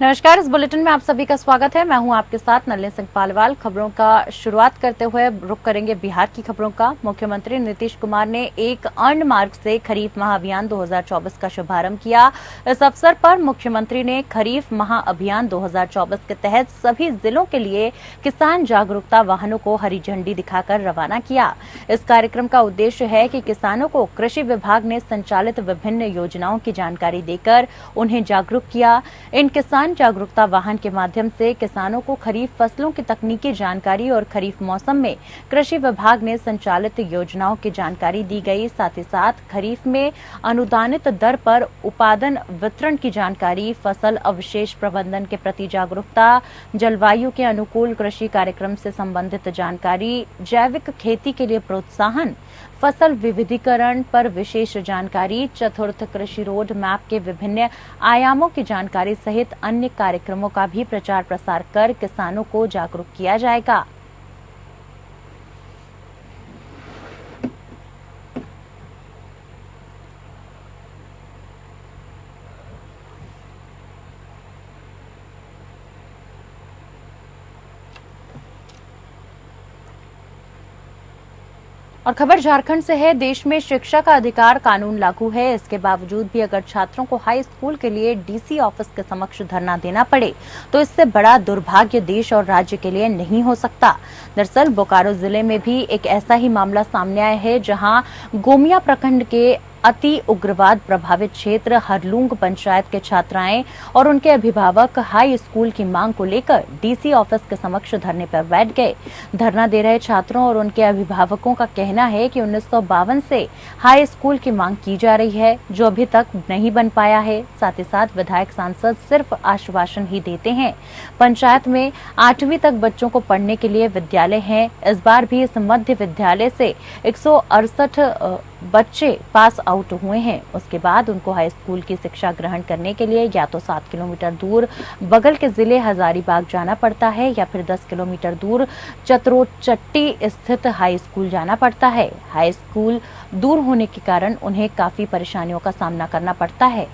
नमस्कार, इस बुलेटिन में आप सभी का स्वागत है। मैं हूं आपके साथ नलिनी सिंह पालीवाल। खबरों का शुरुआत करते हुए रुख करेंगे बिहार की खबरों का। मुख्यमंत्री नीतीश कुमार ने एक अर्ण मार्ग से खरीफ महाअभियान 2024 का शुभारंभ किया। इस अवसर पर मुख्यमंत्री ने खरीफ महाअभियान 2024 के तहत सभी जिलों के लिए किसान जागरूकता वाहनों को हरी झंडी दिखाकर रवाना किया। इस कार्यक्रम का उद्देश्य है कि किसानों को कृषि विभाग ने संचालित विभिन्न योजनाओं की जानकारी देकर उन्हें जागरूक किया। इन किसान जागरूकता वाहन के माध्यम से किसानों को खरीफ फसलों की तकनीकी जानकारी और खरीफ मौसम में कृषि विभाग ने संचालित योजनाओं की जानकारी दी गई। साथ ही साथ खरीफ में अनुदानित दर पर उत्पादन वितरण की जानकारी, फसल अवशेष प्रबंधन के प्रति जागरूकता, जलवायु के अनुकूल कृषि कार्यक्रम से संबंधित जानकारी, जैविक खेती के लिए प्रोत्साहन, फसल विविधीकरण पर विशेष जानकारी, चतुर्थ कृषि रोड मैप के विभिन्न आयामों की जानकारी सहित अन्य कार्यक्रमों का भी प्रचार प्रसार कर किसानों को जागरूक किया जाएगा। और खबर झारखंड से है। देश में शिक्षा का अधिकार कानून लागू है, इसके बावजूद भी अगर छात्रों को हाई स्कूल के लिए डीसी ऑफिस के समक्ष धरना देना पड़े तो इससे बड़ा दुर्भाग्य देश और राज्य के लिए नहीं हो सकता। दरअसल बोकारो जिले में भी एक ऐसा ही मामला सामने आया है, जहां गोमिया प्रखंड के अति उग्रवाद प्रभावित क्षेत्र हरलूंग पंचायत के छात्राएं और उनके अभिभावक हाई स्कूल की मांग को लेकर डीसी ऑफिस के समक्ष धरने पर बैठ गए। धरना दे रहे छात्रों और उनके अभिभावकों का कहना है कि 1952 से हाई स्कूल की मांग की जा रही है, जो अभी तक नहीं बन पाया है। साथ ही साथ विधायक सांसद सिर्फ आश्वासन ही देते हैं। पंचायत में 8वीं तक बच्चों को पढ़ने के लिए विद्यालय है। इस बार भी इस मध्य विद्यालय से 168 बच्चे पास आउट हुए हैं। उसके बाद उनको हाई स्कूल की शिक्षा ग्रहण करने के लिए या तो 7 किलोमीटर दूर बगल के जिले हजारीबाग जाना पड़ता है या फिर 10 किलोमीटर दूर चतरोचट्टी स्थित हाई स्कूल जाना पड़ता है। हाई स्कूल दूर होने के कारण उन्हें काफी परेशानियों का सामना करना पड़ता है।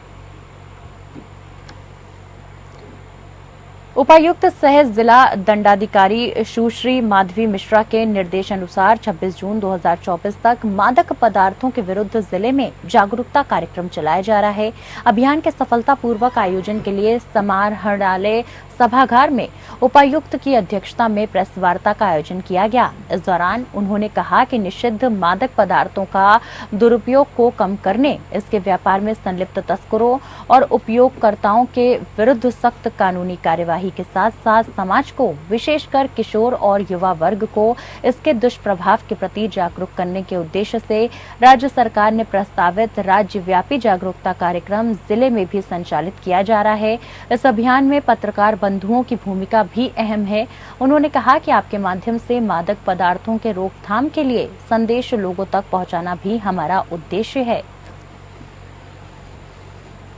उपायुक्त सह जिला दंडाधिकारी सुश्री माधवी मिश्रा के निर्देशानुसार 26 जून 2024 तक मादक पदार्थों के विरुद्ध जिले में जागरूकता कार्यक्रम चलाया जा रहा है। अभियान के सफलतापूर्वक आयोजन के लिए समाहरणालय सभागार में उपायुक्त की अध्यक्षता में प्रेस वार्ता का आयोजन किया गया। इस दौरान उन्होंने कहा कि निषिद्ध मादक पदार्थों का दुरुपयोग को कम करने, इसके व्यापार में संलिप्त तस्करों और उपयोगकर्ताओं के विरुद्ध सख्त कानूनी कार्यवाही के साथ साथ समाज को, विशेषकर किशोर और युवा वर्ग को इसके दुष्प्रभाव के प्रति जागरूक करने के उद्देश्य से राज्य सरकार ने प्रस्तावित राज्यव्यापी जागरूकता कार्यक्रम जिले में भी संचालित किया जा रहा है। इस अभियान में पत्रकार बंधुओं की भूमिका भी अहम है। उन्होंने कहा कि आपके माध्यम से मादक पदार्थों के रोकथाम के लिए संदेश लोगों तक पहुंचाना भी हमारा उद्देश्य है।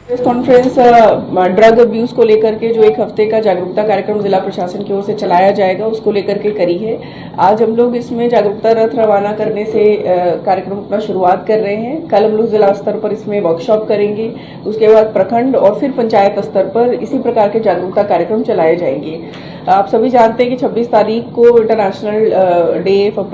प्रेस कॉन्फ्रेंस ड्रग अब्यूज को लेकर के जो एक हफ्ते का जागरूकता कार्यक्रम जिला प्रशासन की ओर से चलाया जाएगा, उसको लेकर के करी है। आज हम लोग इसमें जागरूकता रथ रवाना करने से कार्यक्रम अपना शुरुआत कर रहे हैं। कल हम लोग जिला स्तर पर इसमें वर्कशॉप करेंगे, उसके बाद प्रखंड और फिर पंचायत स्तर पर इसी प्रकार के जागरूकता कार्यक्रम चलाए जाएंगे। आप सभी जानते हैं कि 26 तारीख को international day for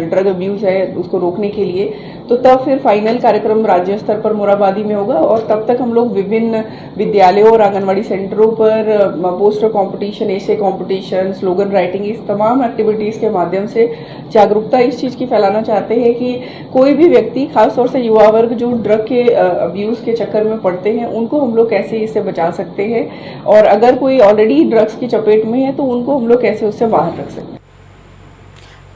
drug abuse है, उसको रोकने के लिए। तो तब फिर फाइनल कार्यक्रम राज्य स्तर पर मोराबादी में होगा और तब तक हम लोग विभिन्न विद्यालयों और आंगनवाड़ी सेंटरों पर पोस्टर कंपटीशन, एसे कंपटीशन, स्लोगन राइटिंग, इस तमाम एक्टिविटीज के माध्यम से जागरूकता इस चीज की फैलाना चाहते हैं कि कोई भी व्यक्ति, खासतौर से युवा वर्ग जो ड्रग के अब्यूज के चक्कर में पड़ते हैं, उनको हम लोग कैसे इससे बचा सकते हैं और अगर कोई ऑलरेडी ड्रग्स की चपेट में है तो उनको हम लोग कैसे उससे बाहर रख सकते हैं।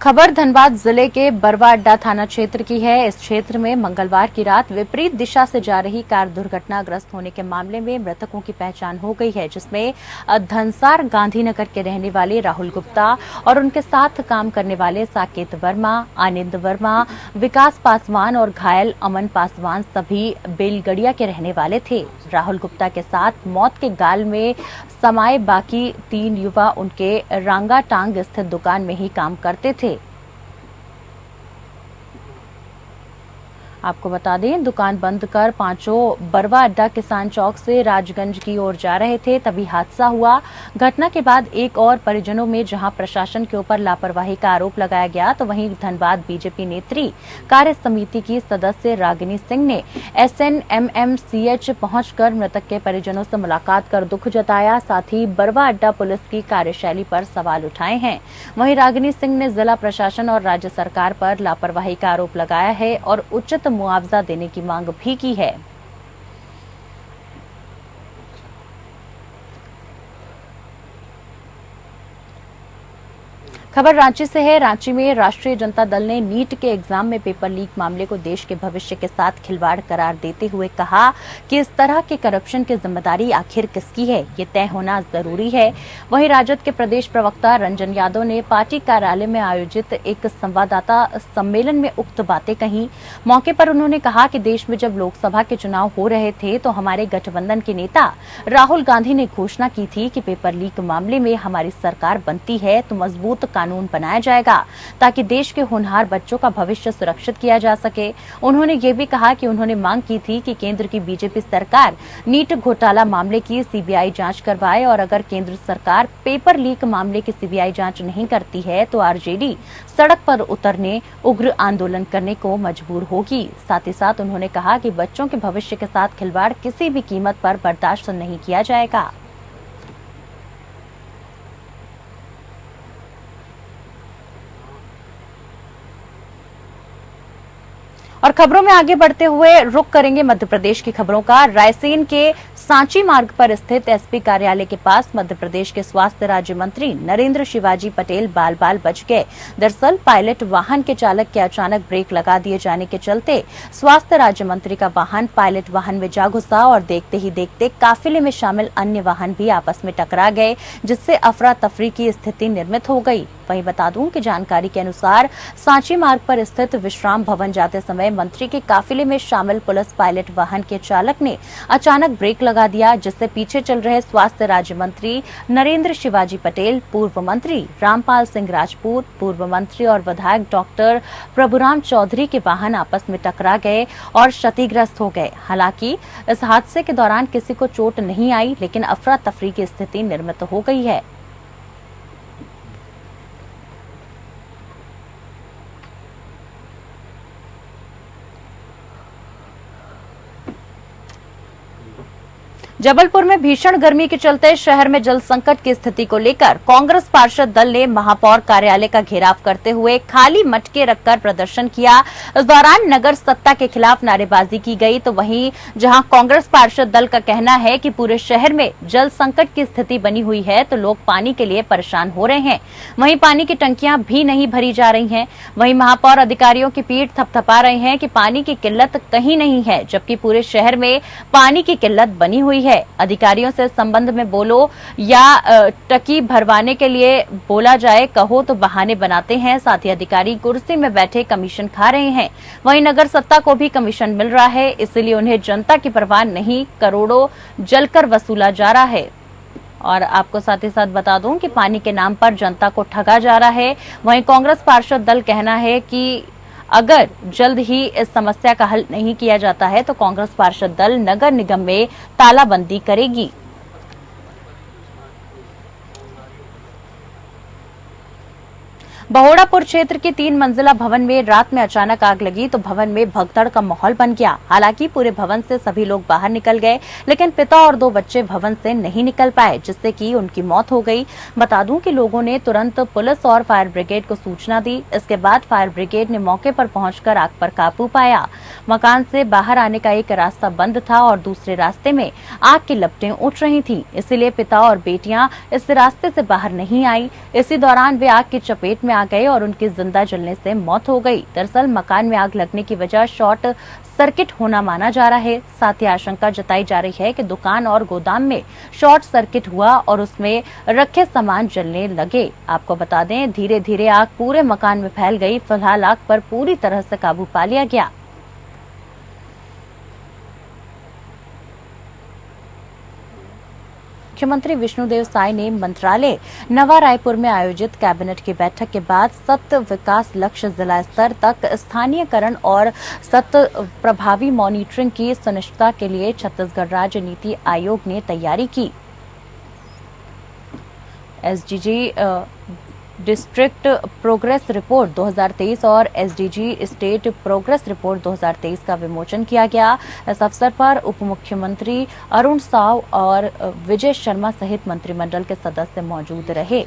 खबर धनबाद जिले के बरवा अड्डा थाना क्षेत्र की है। इस क्षेत्र में मंगलवार की रात विपरीत दिशा से जा रही कार दुर्घटनाग्रस्त होने के मामले में मृतकों की पहचान हो गई है, जिसमें धनसार गांधीनगर के रहने वाले राहुल गुप्ता और उनके साथ काम करने वाले साकेत वर्मा, आनंद वर्मा, विकास पासवान और घायल अमन पासवान सभी बेलगड़िया के रहने वाले थे। राहुल गुप्ता के साथ मौत के गाल में समाये बाकी 3 युवा उनके रांगाटांग स्थित दुकान में ही काम करते थे। आपको बता दें, दुकान बंद कर पांचों बरवा अड्डा किसान चौक से राजगंज की ओर जा रहे थे, तभी हादसा हुआ। घटना के बाद एक और परिजनों में जहां प्रशासन के ऊपर लापरवाही का आरोप लगाया गया, तो वहीं धनबाद बीजेपी नेत्री कार्य समिति की सदस्य रागिनी सिंह ने SNMMCH पहुंचकर मृतक के परिजनों से मुलाकात कर दुख जताया। साथ ही बरवा अड्डा पुलिस की कार्यशैली पर सवाल उठाए हैं। वहीं रागिनी सिंह ने जिला प्रशासन और राज्य सरकार पर लापरवाही का आरोप लगाया है और उचित मुआवजा देने की मांग भी की है। खबर रांची से है। रांची में राष्ट्रीय जनता दल ने नीट के एग्जाम में पेपर लीक मामले को देश के भविष्य के साथ खिलवाड़ करार देते हुए कहा कि इस तरह के करप्शन की जिम्मेदारी आखिर किसकी है, ये तय होना जरूरी है। वहीं राजद के प्रदेश प्रवक्ता रंजन यादव ने पार्टी कार्यालय में आयोजित एक संवाददाता सम्मेलन में उक्त बातें कही। मौके पर उन्होंने कहा कि देश में जब लोकसभा के चुनाव हो रहे थे तो हमारे गठबंधन के नेता राहुल गांधी ने घोषणा की थी कि पेपर लीक मामले में हमारी सरकार बनती है तो मजबूत कानून बनाया जाएगा ताकि देश के होनहार बच्चों का भविष्य सुरक्षित किया जा सके। उन्होंने ये भी कहा कि उन्होंने मांग की थी कि केंद्र की बीजेपी सरकार नीट घोटाला मामले की सीबीआई जांच करवाए और अगर केंद्र सरकार पेपर लीक मामले की सीबीआई जांच नहीं करती है तो आरजेडी सड़क पर उतरने, उग्र आंदोलन करने को मजबूर होगी। साथ ही साथ उन्होंने कहा कि बच्चों के भविष्य के साथ खिलवाड़ किसी भी कीमत पर बर्दाश्त नहीं किया जाएगा। और खबरों में आगे बढ़ते हुए रुख करेंगे मध्य प्रदेश की खबरों का। रायसेन के सांची मार्ग पर स्थित एसपी कार्यालय के पास मध्य प्रदेश के स्वास्थ्य राज्य मंत्री नरेंद्र शिवाजी पटेल बाल बाल बच गए। दरअसल पायलट वाहन के चालक के अचानक ब्रेक लगा दिए जाने के चलते स्वास्थ्य राज्य मंत्री का वाहन पायलट वाहन में जा घुसा और देखते ही देखते काफिले में शामिल अन्य वाहन भी आपस में टकरा गए, जिससे अफरा तफरी की स्थिति निर्मित हो गई। वहीं बता दूं कि जानकारी के अनुसार सांची मार्ग पर स्थित विश्राम भवन जाते समय मंत्री के काफिले में शामिल पुलिस पायलट वाहन के चालक ने अचानक ब्रेक लगा दिया, जिससे पीछे चल रहे स्वास्थ्य राज्य मंत्री नरेंद्र शिवाजी पटेल, पूर्व मंत्री रामपाल सिंह राजपूत, पूर्व मंत्री और विधायक डॉक्टर प्रभुराम चौधरी के वाहन आपस में टकरा गए और क्षतिग्रस्त हो गए। हालांकि इस हादसे के दौरान किसी को चोट नहीं आई, लेकिन अफरा तफरी की स्थिति निर्मित हो गई है। जबलपुर में भीषण गर्मी के चलते शहर में जल संकट की स्थिति को लेकर कांग्रेस पार्षद दल ने महापौर कार्यालय का घेराव करते हुए खाली मटके रखकर प्रदर्शन किया। इस दौरान नगर सत्ता के खिलाफ नारेबाजी की गई, तो वहीं जहां कांग्रेस पार्षद दल का कहना है कि पूरे शहर में जल संकट की स्थिति बनी हुई है तो लोग पानी के लिए परेशान हो रहे हैं, वहीं पानी की टंकियां भी नहीं भरी जा रही हैं। वहीं महापौर अधिकारियों की पीठ थपथपा रहे हैं कि पानी की किल्लत कहीं नहीं है, जबकि पूरे शहर में पानी की किल्लत बनी हुई है। अधिकारियों से संबंध में बोलो या टकी भरवाने के लिए बोला जाए, कहो तो बहाने बनाते हैं। साथ ही अधिकारी कुर्सी में बैठे कमीशन खा रहे हैं। वहीं नगर सत्ता को भी कमीशन मिल रहा है, इसलिए उन्हें जनता की परवाह नहीं, करोड़ों जलकर वसूला जा रहा है। और आपको साथ ही साथ बता दूं कि पानी के नाम पर जनता को ठगा जा रहा है। वहीं कांग्रेस पार्षद दल कहना है कि अगर जल्द ही इस समस्या का हल नहीं किया जाता है तो कांग्रेस पार्षद दल नगर निगम में तालाबंदी करेगी। बहोड़ापुर क्षेत्र के 3 मंजिला भवन में रात में अचानक आग लगी तो भवन में भगदड़ का माहौल बन गया। हालांकि पूरे भवन से सभी लोग बाहर निकल गए, लेकिन पिता और 2 बच्चे भवन से नहीं निकल पाए, जिससे कि उनकी मौत हो गई। बता दूं कि लोगों ने तुरंत पुलिस और फायर ब्रिगेड को सूचना दी। इसके बाद फायर ब्रिगेड ने मौके पर पहुंचकर आग पर काबू पाया। मकान से बाहर आने का एक रास्ता बंद था और दूसरे रास्ते में आग की लपटें उठ रही थी, इसीलिए पिता और बेटियां इस रास्ते से बाहर नहीं आई। इसी दौरान वे आग की चपेट में आ गए और उनकी जिंदा जलने से मौत हो गई। दरअसल मकान में आग लगने की वजह शॉर्ट सर्किट होना माना जा रहा है। साथ ही आशंका जताई जा रही है कि दुकान और गोदाम में शॉर्ट सर्किट हुआ और उसमें रखे सामान जलने लगे। आपको बता दें, धीरे धीरे आग पूरे मकान में फैल गई। फिलहाल आग पर पूरी तरह से काबू पा लिया गया। मुख्यमंत्री विष्णुदेव साय ने मंत्रालय नवा रायपुर में आयोजित कैबिनेट की बैठक के बाद 7 विकास लक्ष्य जिला स्तर तक स्थानीयकरण और 7 प्रभावी मॉनिटरिंग की सुनिश्चितता के लिए छत्तीसगढ़ राज्य नीति आयोग ने तैयारी की। एसडीजी डिस्ट्रिक्ट प्रोग्रेस रिपोर्ट 2023 और एसडीजी स्टेट प्रोग्रेस रिपोर्ट 2023 का विमोचन किया गया। इस अवसर पर उप मुख्यमंत्री अरुण साव और विजय शर्मा सहित मंत्रिमंडल के सदस्य मौजूद रहे।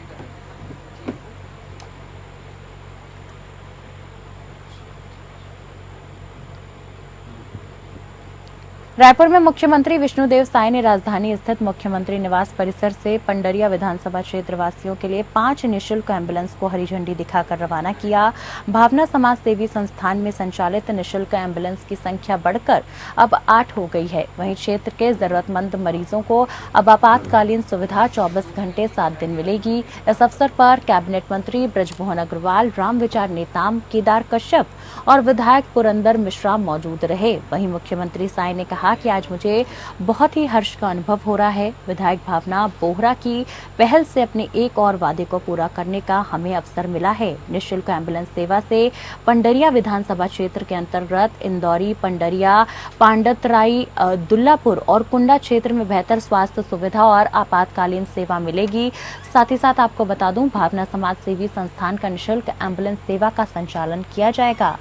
रायपुर में मुख्यमंत्री विष्णुदेव साय ने राजधानी स्थित मुख्यमंत्री निवास परिसर से पंडरिया विधानसभा क्षेत्र वासियों के लिए 5 निःशुल्क एम्बुलेंस को हरी झंडी दिखाकर रवाना किया। भावना समाज सेवी संस्थान में संचालित निःशुल्क एम्बुलेंस की संख्या बढ़कर अब 8 हो गई है। वहीं क्षेत्र के जरूरतमंद मरीजों को अब आपातकालीन सुविधा 24 घंटे 7 दिन मिलेगी। इस अवसर पर कैबिनेट मंत्री बृजमोहन अग्रवाल, रामविचार नेताम, केदार कश्यप और विधायक पुरंदर मिश्रा मौजूद रहे। वहीं मुख्यमंत्री साय ने कहा कि आज मुझे बहुत ही हर्ष का अनुभव हो रहा है। विधायक भावना बोहरा की पहल से अपने एक और वादे को पूरा करने का हमें अवसर मिला है। निःशुल्क एम्बुलेंस सेवा से पंडरिया विधानसभा क्षेत्र के अंतर्गत इंदौरी, पंडरिया, पांडतराई, दुल्लापुर और कुंडा क्षेत्र में बेहतर स्वास्थ्य सुविधा और आपातकालीन सेवा मिलेगी। साथ ही साथ आपको बता दूं, भावना समाज सेवी संस्थान का निःशुल्क एम्बुलेंस सेवा का संचालन किया जाएगा।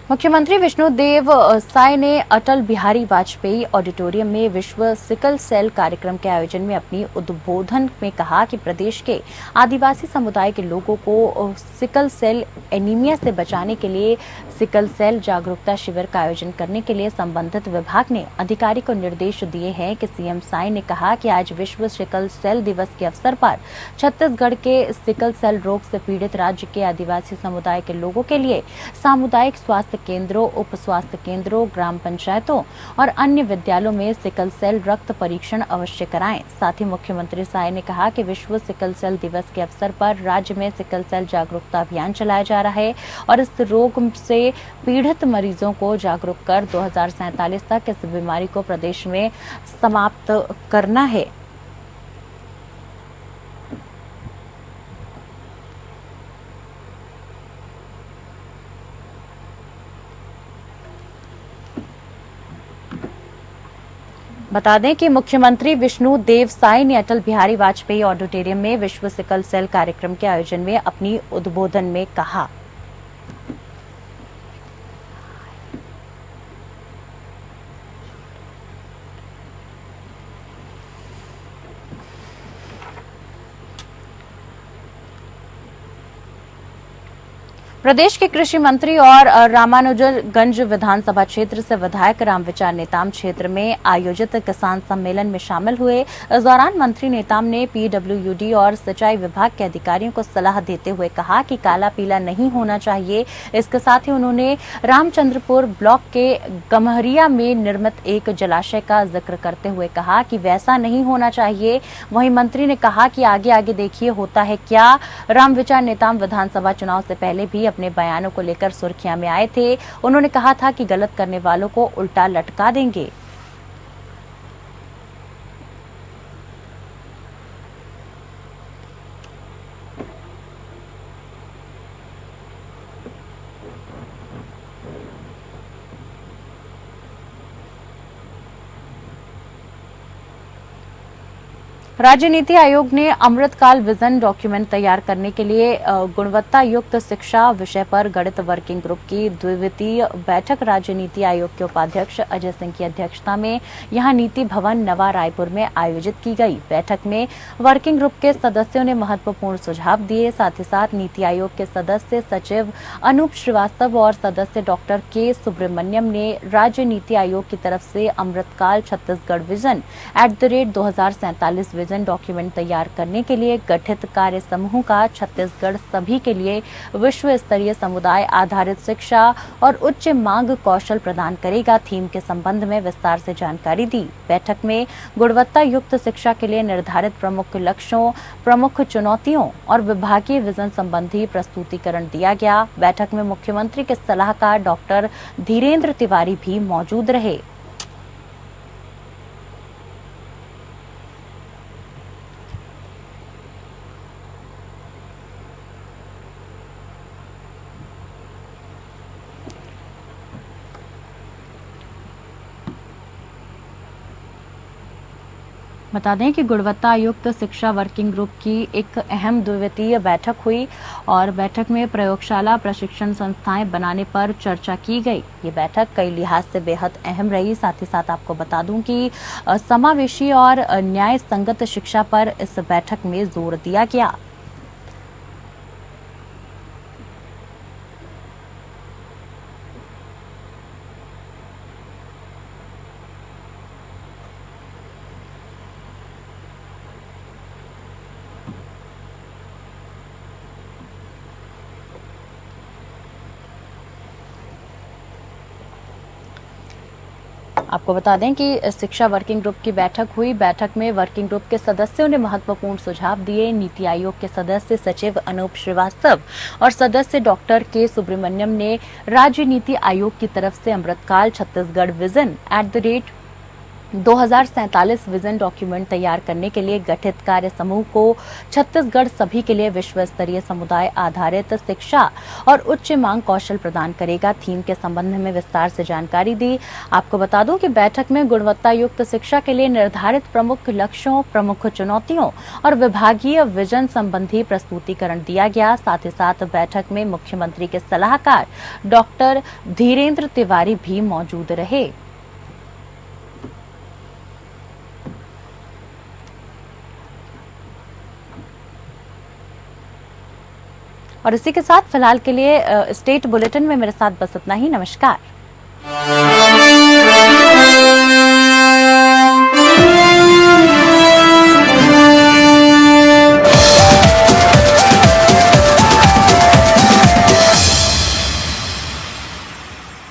मुख्यमंत्री विष्णुदेव साय ने अटल बिहारी वाजपेयी ऑडिटोरियम में विश्व सिकल सेल कार्यक्रम के आयोजन में अपनी उद्बोधन में कहा कि प्रदेश के आदिवासी समुदाय के लोगों को सिकल सेल एनीमिया से बचाने के लिए सिकल सेल जागरूकता शिविर का आयोजन करने के लिए संबंधित विभाग ने अधिकारी को निर्देश दिए हैं कि सीएम साय ने कहा कि आज विश्व सिकल सेल दिवस के अवसर पर छत्तीसगढ़ के सिकल सेल रोग से पीड़ित राज्य के आदिवासी समुदाय के लोगों के लिए सामुदायिक स्वास्थ्य केंद्रों, उप स्वास्थ्य केंद्रों, ग्राम पंचायतों और अन्य विद्यालयों में सिकल सेल रक्त परीक्षण अवश्य कराएं। साथ ही मुख्यमंत्री साय ने कहा कि विश्व सिकल सेल दिवस के अवसर पर राज्य में सिकल सेल जागरूकता अभियान चलाया जा रहा है और इस रोग से पीड़ित मरीजों को जागरूक कर 2047 तक इस बीमारी को प्रदेश में समाप्त करना है। बता दें कि मुख्यमंत्री विष्णुदेव साय ने अटल बिहारी वाजपेयी ऑडिटोरियम में विश्व सिकल सेल कार्यक्रम के आयोजन में अपनी उद्बोधन में कहा। प्रदेश के कृषि मंत्री और रामानुजगंज विधानसभा क्षेत्र से विधायक रामविचार नेताम क्षेत्र में आयोजित किसान सम्मेलन में शामिल हुए। इस दौरान मंत्री नेताम ने पीडब्ल्यूडी और सिंचाई विभाग के अधिकारियों को सलाह देते हुए कहा कि काला पीला नहीं होना चाहिए। इसके साथ ही उन्होंने रामचंद्रपुर ब्लॉक के गम्हरिया में निर्मित एक जलाशय का जिक्र करते हुए कहा कि वैसा नहीं होना चाहिए। वहीं मंत्री ने कहा कि आगे आगे देखिए होता है क्या। रामविचार नेताम विधानसभा चुनाव से पहले भी अपने बयानों को लेकर सुर्खियां में आए थे। उन्होंने कहा था कि गलत करने वालों को उल्टा लटका देंगे। राज्य नीति आयोग ने अमृतकाल विजन डॉक्यूमेंट तैयार करने के लिए गुणवत्ता युक्त शिक्षा विषय पर गठित वर्किंग ग्रुप की द्विदिवसीय बैठक राज्य नीति आयोग के उपाध्यक्ष अजय सिंह की अध्यक्षता में यहां नीति भवन नवा रायपुर में आयोजित की गई। बैठक में वर्किंग ग्रुप के सदस्यों ने महत्वपूर्ण सुझाव दिए। साथ ही साथ नीति आयोग के सदस्य सचिव अनूप श्रीवास्तव और सदस्य डॉक्टर के सुब्रमण्यम ने राज्य नीति आयोग की तरफ से अमृतकाल छत्तीसगढ़ विजन @ 2047 विजन डॉक्यूमेंट तैयार करने के लिए गठित कार्य समूह का छत्तीसगढ़ सभी के लिए विश्व स्तरीय समुदाय आधारित शिक्षा और उच्च मांग कौशल प्रदान करेगा थीम के संबंध में विस्तार से जानकारी दी। बैठक में गुणवत्ता युक्त शिक्षा के लिए निर्धारित प्रमुख लक्ष्यों, प्रमुख चुनौतियों और विभागीय विजन संबंधी प्रस्तुतिकरण दिया गया। बैठक में मुख्यमंत्री के सलाहकार डॉक्टर धीरेन्द्र तिवारी भी मौजूद रहे। बता दें कि गुणवत्ता युक्त शिक्षा वर्किंग ग्रुप की एक अहम द्वितीय बैठक हुई और बैठक में प्रयोगशाला प्रशिक्षण संस्थाएं बनाने पर चर्चा की गई। ये बैठक कई लिहाज से बेहद अहम रही। साथ ही साथ आपको बता दूं कि समावेशी और न्याय संगत शिक्षा पर इस बैठक में जोर दिया गया। आपको बता दें कि शिक्षा वर्किंग ग्रुप की बैठक हुई। बैठक में वर्किंग ग्रुप के सदस्यों ने महत्वपूर्ण सुझाव दिए। नीति आयोग के सदस्य सचिव अनूप श्रीवास्तव और सदस्य डॉक्टर के सुब्रमण्यम ने राज्य नीति आयोग की तरफ से अमृतकाल छत्तीसगढ़ विजन @2047 विजन डॉक्यूमेंट तैयार करने के लिए गठित कार्य समूह को छत्तीसगढ़ सभी के लिए विश्व स्तरीय समुदाय आधारित शिक्षा और उच्च मांग कौशल प्रदान करेगा थीम के संबंध में विस्तार से जानकारी दी। आपको बता दूं कि बैठक में गुणवत्ता युक्त शिक्षा के लिए निर्धारित प्रमुख लक्ष्यों, प्रमुख चुनौतियों और विभागीय विजन संबंधी प्रस्तुतिकरण दिया गया। साथ ही साथ बैठक में मुख्यमंत्री के सलाहकार डॉक्टर धीरेन्द्र तिवारी भी मौजूद रहे। और इसी के साथ फिलहाल के लिए स्टेट बुलेटिन में मेरे साथ बस इतना ही। नमस्कार।